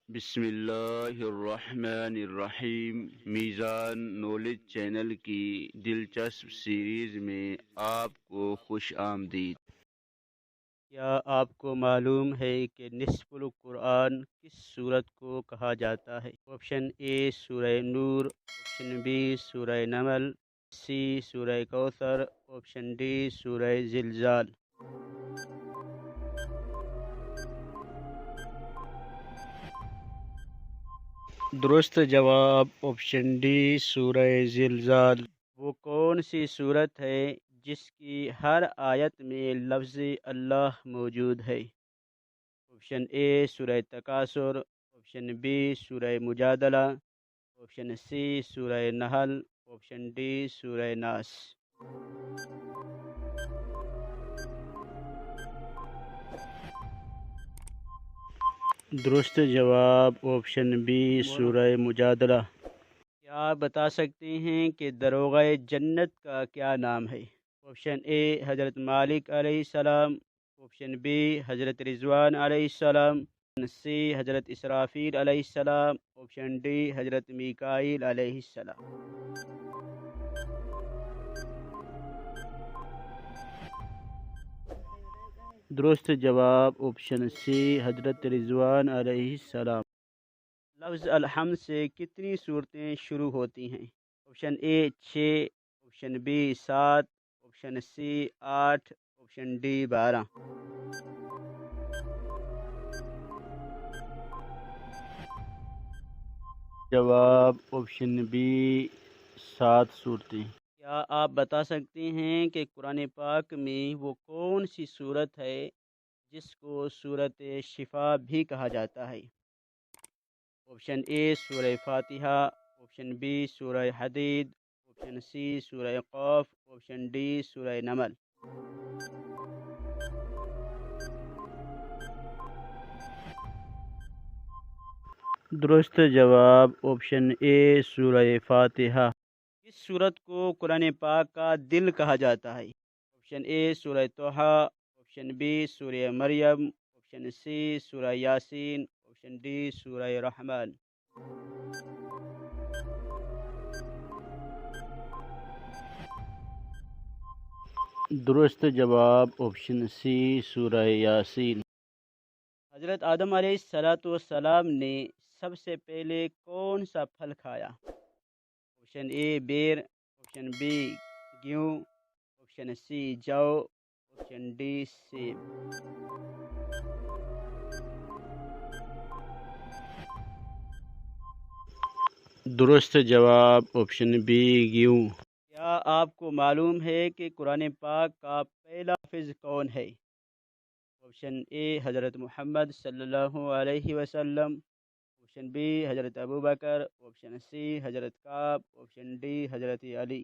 بسم اللہ الرحمن الرحیم۔ میزان نالج چینل کی دلچسپ سیریز میں آپ کو خوش آمدید۔ کیا آپ کو معلوم ہے کہ نصف القرآن کس سورت کو کہا جاتا ہے؟ آپشن اے سورہ نور، آپشن بی سورہ نمل، سی سورہ کوثر، آپشن ڈی سورہ زلزال۔ درست جواب آپشن ڈی سورہ زلزال۔ وہ کون سی صورت ہے جس کی ہر آیت میں لفظ اللہ موجود ہے؟ آپشن اے سورہ تکاثر، آپشن بی سورہ مجادلہ، آپشن سی سورہ نحل، آپشن ڈی سورہ ناس۔ درست جواب آپشن بی سورہ مجادلہ۔ کیا آپ بتا سکتے ہیں کہ داروغہ جنت کا کیا نام ہے؟ آپشن اے حضرت مالک علیہ السلام، آپشن بی حضرت رضوان علیہ السلام، آپشن سی حضرت اسرافیل علیہ السلام، آپشن ڈی حضرت میکائیل علیہ السلام۔ درست جواب آپشن سی حضرت رضوان علیہ السلام۔ لفظ الحمد سے کتنی صورتیں شروع ہوتی ہیں؟ Option A 6، option B 7، option C 8، option D 12۔ جواب آپشن بی 7 صورتیں۔ کیا آپ بتا سکتے ہیں کہ قرآن پاک میں وہ کون سی صورت ہے جس کو سورۃ شفا بھی کہا جاتا ہے؟ آپشن اے سورہ فاتحہ، آپشن بی سورہ حدید، آپشن سی سورہ قاف، آپشن ڈی سورہ نمل۔ درست جواب آپشن اے سورہ فاتحہ۔ کس سورت کو قرآن پاک کا دل کہا جاتا ہے؟ آپشن اے سورہ طٰہٰ، آپشن بی سورہ مریم، آپشن سی سورہ یاسین، آپشن ڈی سورہ رحمان۔ درست جواب آپشن سی سورہ یاسین۔ حضرت آدم علیہ السلام نے سب سے پہلے کون سا پھل کھایا؟ آپشن اے بیر، آپشن بی گیہوں، آپشن سی جو، آپشن ڈی سیب۔ درست جواب آپشن بی گیہوں۔ کیا آپ کو معلوم ہے کہ قرآن پاک کا پہلا حافظ کون ہے؟ آپشن اے حضرت محمد صلی اللہ علیہ وسلم، آپشن بی حضرت ابو بکر، آپشن سی حضرت کعب، آپشن ڈی حضرت علی۔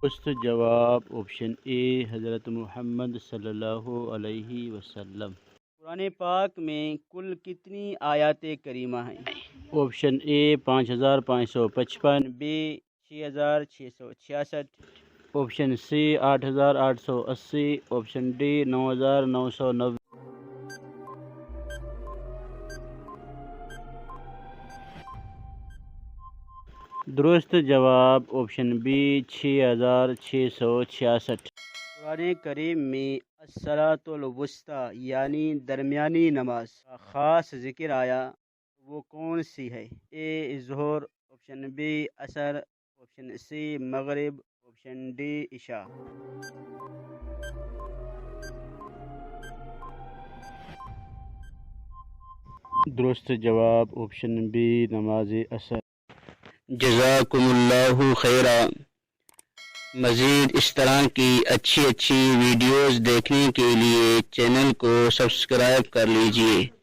درست جواب آپشن اے حضرت محمد صلی اللہ علیہ وسلم۔ قرآن پاک میں کل کتنی آیات کریمہ ہیں؟ Option A 5555، B 6666، option C 8880، option D 9990۔ درست جواب آپشن بی 6666۔ قرآن کریم میں الصلاۃ الوسطیٰ یعنی درمیانی نماز کا خاص ذکر آیا، وہ کون سی ہے؟ اے ظہر، آپشن بی عصر، آپشن سی مغرب، آپشن ڈی عشاء۔ درست جواب آپشن بی نماز عصر۔ جزاکم اللہ خیرا۔ مزید اس طرح کی اچھی ویڈیوز دیکھنے کے لیے چینل کو سبسکرائب کر لیجئے۔